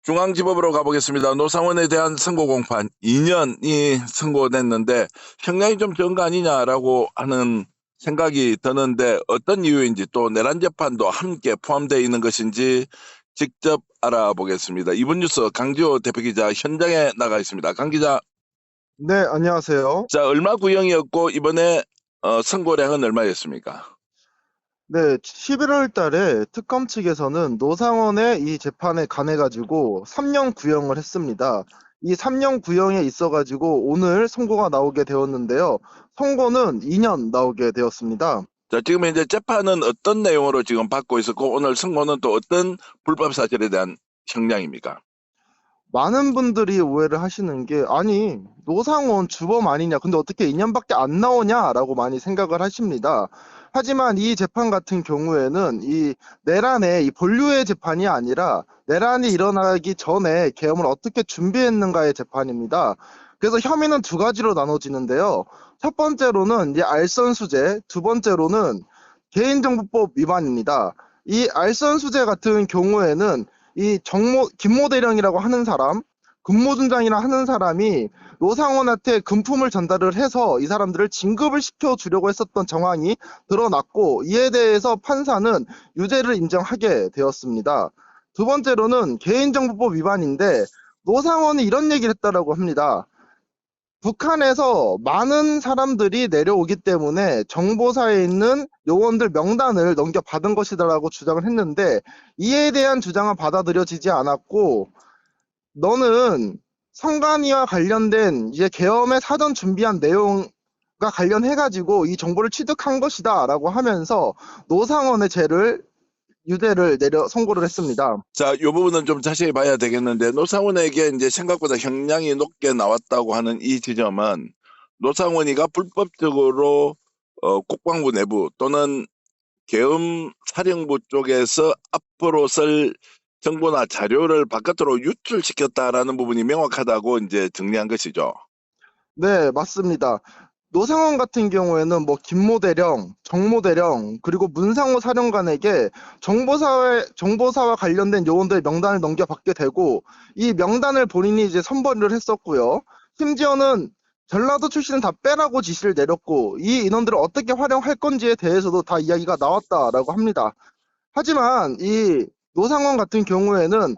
중앙지법으로 가보겠습니다. 노상원에 대한 선고 공판 2년이 선고됐는데 형량이 좀 적은 거 아니냐라고 하는 생각이 드는데 어떤 이유인지 또 내란 재판도 함께 포함되어 있는 것인지 직접 알아보겠습니다. 이번 뉴스 강지호 대표기자 현장에 나가 있습니다. 강 기자, 네, 안녕하세요. 자 얼마 구형이었고 이번에 선고량은 얼마였습니까? 네, 11월 달에 특검 측에서는 노상원의 이 재판에 관해가지고 3년 구형을 했습니다. 이 3년 구형에 있어가지고 오늘 선고가 나오게 되었는데요. 선고는 2년 나오게 되었습니다. 자, 지금 이제 재판은 어떤 내용으로 지금 받고 있었고 오늘 선고는 또 어떤 불법 사실에 대한 형량입니까? 많은 분들이 오해를 하시는 게, 아니, 노상원 주범 아니냐, 근데 어떻게 2년밖에 안 나오냐라고 많이 생각을 하십니다. 하지만 이 재판 같은 경우에는 이 내란의 이 본류의 재판이 아니라 내란이 일어나기 전에 계엄을 어떻게 준비했는가의 재판입니다. 그래서 혐의는 두 가지로 나눠지는데요. 첫 번째로는 이 알선수재, 두 번째로는 개인정보법 위반입니다. 이 알선수재 같은 경우에는 이 김모대령이라고 하는 사람, 근모준장이라 하는 사람이 노상원한테 금품을 전달을 해서 이 사람들을 진급을 시켜주려고 했었던 정황이 드러났고, 이에 대해서 판사는 유죄를 인정하게 되었습니다. 두 번째로는 개인정보법 위반인데, 노상원이 이런 얘기를 했다라고 합니다. 북한에서 많은 사람들이 내려오기 때문에 정보사에 있는 요원들 명단을 넘겨받은 것이다라고 주장을 했는데, 이에 대한 주장은 받아들여지지 않았고, 너는 선관위와 관련된 이제 계엄의 사전 준비한 내용과 관련해가지고 이 정보를 취득한 것이다라고 하면서 노상원의 유죄를 선고를 했습니다. 자, 이 부분은 좀 자세히 봐야 되겠는데 노상원에게 이제 생각보다 형량이 높게 나왔다고 하는 이 지점은 노상원이가 불법적으로 국방부 내부 또는 계엄 사령부 쪽에서 앞으로 쓸 정보나 자료를 바깥으로 유출시켰다라는 부분이 명확하다고 이제 정리한 것이죠. 네, 맞습니다. 노상원 같은 경우에는 뭐 김모대령, 정모대령, 그리고 문상호 사령관에게 정보사와 관련된 요원들의 명단을 넘겨받게 되고, 이 명단을 본인이 이제 선벌을 했었고요. 심지어는 전라도 출신은 다 빼라고 지시를 내렸고, 이 인원들을 어떻게 활용할 건지에 대해서도 다 이야기가 나왔다라고 합니다. 하지만 이 노상원 같은 경우에는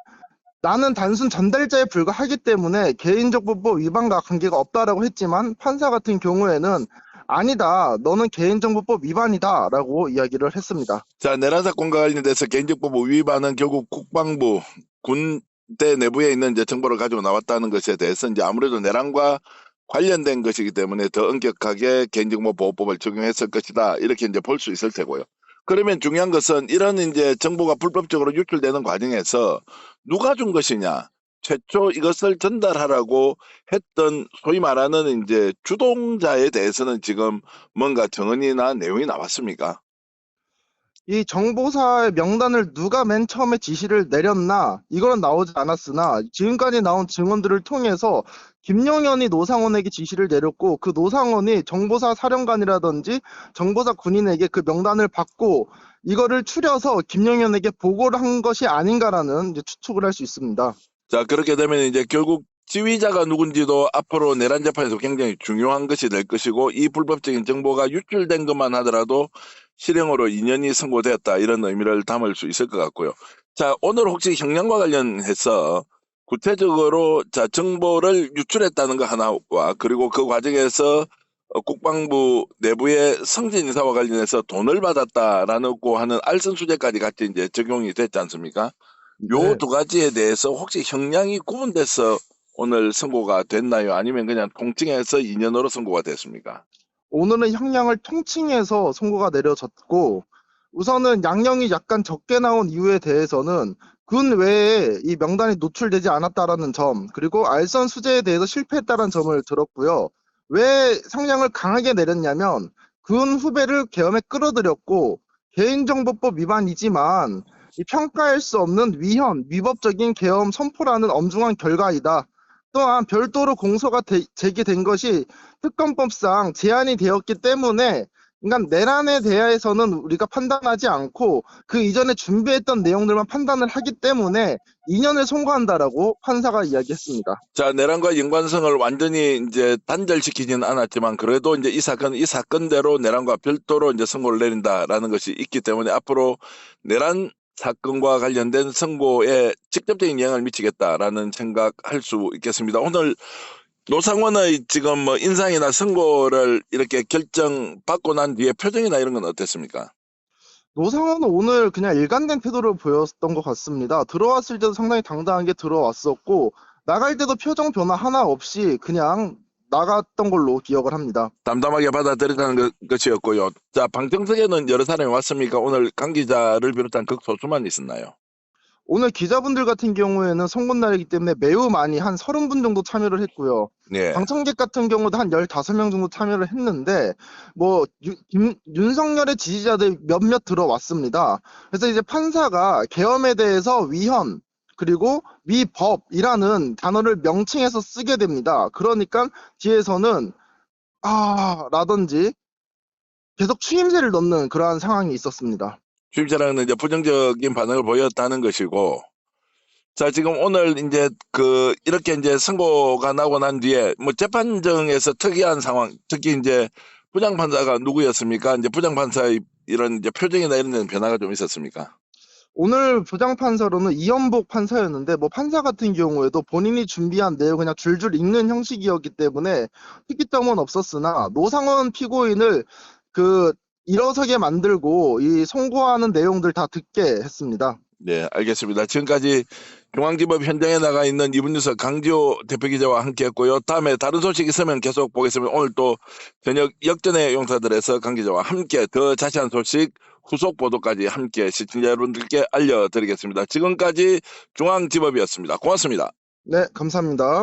나는 단순 전달자에 불과하기 때문에 개인정보법 위반과 관계가 없다라고 했지만, 판사 같은 경우에는 아니다, 너는 개인정보법 위반이다라고 이야기를 했습니다. 자, 내란 사건과 관련돼서 개인정보법 위반은 결국 국방부 군대 내부에 있는 이제 정보를 가지고 나왔다는 것에 대해서 이제 아무래도 내란과 관련된 것이기 때문에 더 엄격하게 개인정보보호법을 적용했을 것이다. 이렇게 이제 볼 수 있을 테고요. 그러면 중요한 것은 이런 이제 정보가 불법적으로 유출되는 과정에서 누가 준 것이냐? 최초 이것을 전달하라고 했던 소위 말하는 이제 주동자에 대해서는 지금 뭔가 정언이나 내용이 나왔습니까? 이 정보사의 명단을 누가 맨 처음에 지시를 내렸나, 이거는 나오지 않았으나 지금까지 나온 증언들을 통해서 김용현이 노상원에게 지시를 내렸고, 그 노상원이 정보사 사령관이라든지 정보사 군인에게 그 명단을 받고 이거를 추려서 김용현에게 보고를 한 것이 아닌가라는 이제 추측을 할 수 있습니다. 자, 그렇게 되면 이제 결국 지휘자가 누군지도 앞으로 내란 재판에서 굉장히 중요한 것이 될 것이고, 이 불법적인 정보가 유출된 것만 하더라도 실형으로 2년이 선고되었다, 이런 의미를 담을 수 있을 것 같고요. 자, 오늘 혹시 형량과 관련해서 구체적으로 자 정보를 유출했다는 거 하나와, 그리고 그 과정에서 국방부 내부의 성진 인사와 관련해서 돈을 받았다라는 고 하는 알선수재까지 같이 이제 적용이 됐지 않습니까? 요 네. 두 가지에 대해서 혹시 형량이 구분돼서 오늘 선고가 됐나요? 아니면 그냥 통칭해서 2년으로 선고가 됐습니까? 오늘은 형량을 통칭해서 선고가 내려졌고, 우선은 양형이 약간 적게 나온 이유에 대해서는 군 외에 이 명단이 노출되지 않았다라는 점, 그리고 알선 수재에 대해서 실패했다는 점을 들었고요. 왜 형량을 강하게 내렸냐면, 군 후배를 계엄에 끌어들였고, 개인정보법 위반이지만 이 평가할 수 없는 위법적인 계엄 선포라는 엄중한 결과이다. 또한 별도로 공소가 제기된 것이 특검법상 제한이 되었기 때문에 그러니까 내란에 대해서는 우리가 판단하지 않고 그 이전에 준비했던 내용들만 판단을 하기 때문에 2년을 선고한다라고 판사가 이야기했습니다. 자, 내란과 연관성을 완전히 이제 단절시키지는 않았지만 그래도 이제 이 사건대로 내란과 별도로 이제 선고를 내린다라는 것이 있기 때문에 앞으로 내란 사건과 관련된 선고에 직접적인 영향을 미치겠다라는 생각할 수 있겠습니다. 오늘 노상원의 지금 뭐 인상이나 선고를 이렇게 결정받고 난 뒤에 표정이나 이런 건 어땠습니까? 노상원은 오늘 그냥 일관된 태도를 보였던 것 같습니다. 들어왔을 때도 상당히 당당하게 들어왔었고 나갈 때도 표정 변화 하나 없이 그냥 나갔던 걸로 기억을 합니다. 담담하게 받아들였다는 것이었고요. 자, 방청석에는 여러 사람이 왔습니까? 오늘 강 기자를 비롯한 극소수만 있었나요? 오늘 기자분들 같은 경우에는 선거날이기 때문에 매우 많이 한 30분 정도 참여를 했고요. 네. 방청객 같은 경우도 한 15명 정도 참여를 했는데 뭐 윤석열의 지지자들 몇몇 들어왔습니다. 그래서 이제 판사가 계엄에 대해서 위헌 그리고 위법이라는 단어를 명칭해서 쓰게 됩니다. 그러니까 뒤에서는 라든지 계속 추임새를 넣는 그러한 상황이 있었습니다. 주임자랑은 이제 부정적인 반응을 보였다는 것이고, 자, 지금 오늘 이제 이렇게 이제 선고가 나고 난 뒤에 뭐 재판정에서 특이한 상황, 특히 이제 부장판사가 누구였습니까? 이제 부장판사의 이런 이제 표정이나 이런 데는 변화가 좀 있었습니까? 오늘 부장판사로는 이연복 판사였는데 뭐 판사 같은 경우에도 본인이 준비한 내용 그냥 줄줄 읽는 형식이었기 때문에 특이점은 없었으나 노상원 피고인을 일어서게 만들고 이 송고하는 내용들 다 듣게 했습니다. 네, 알겠습니다. 지금까지 중앙지법 현장에 나가 있는 이분뉴스 강지호 대표기자와 함께했고요. 다음에 다른 소식 있으면 계속 보겠습니다. 오늘 또 저녁 역전의 용사들에서 강 기자와 함께 더 자세한 소식 후속 보도까지 함께 시청자 여러분들께 알려드리겠습니다. 지금까지 중앙지법이었습니다. 고맙습니다. 네, 감사합니다.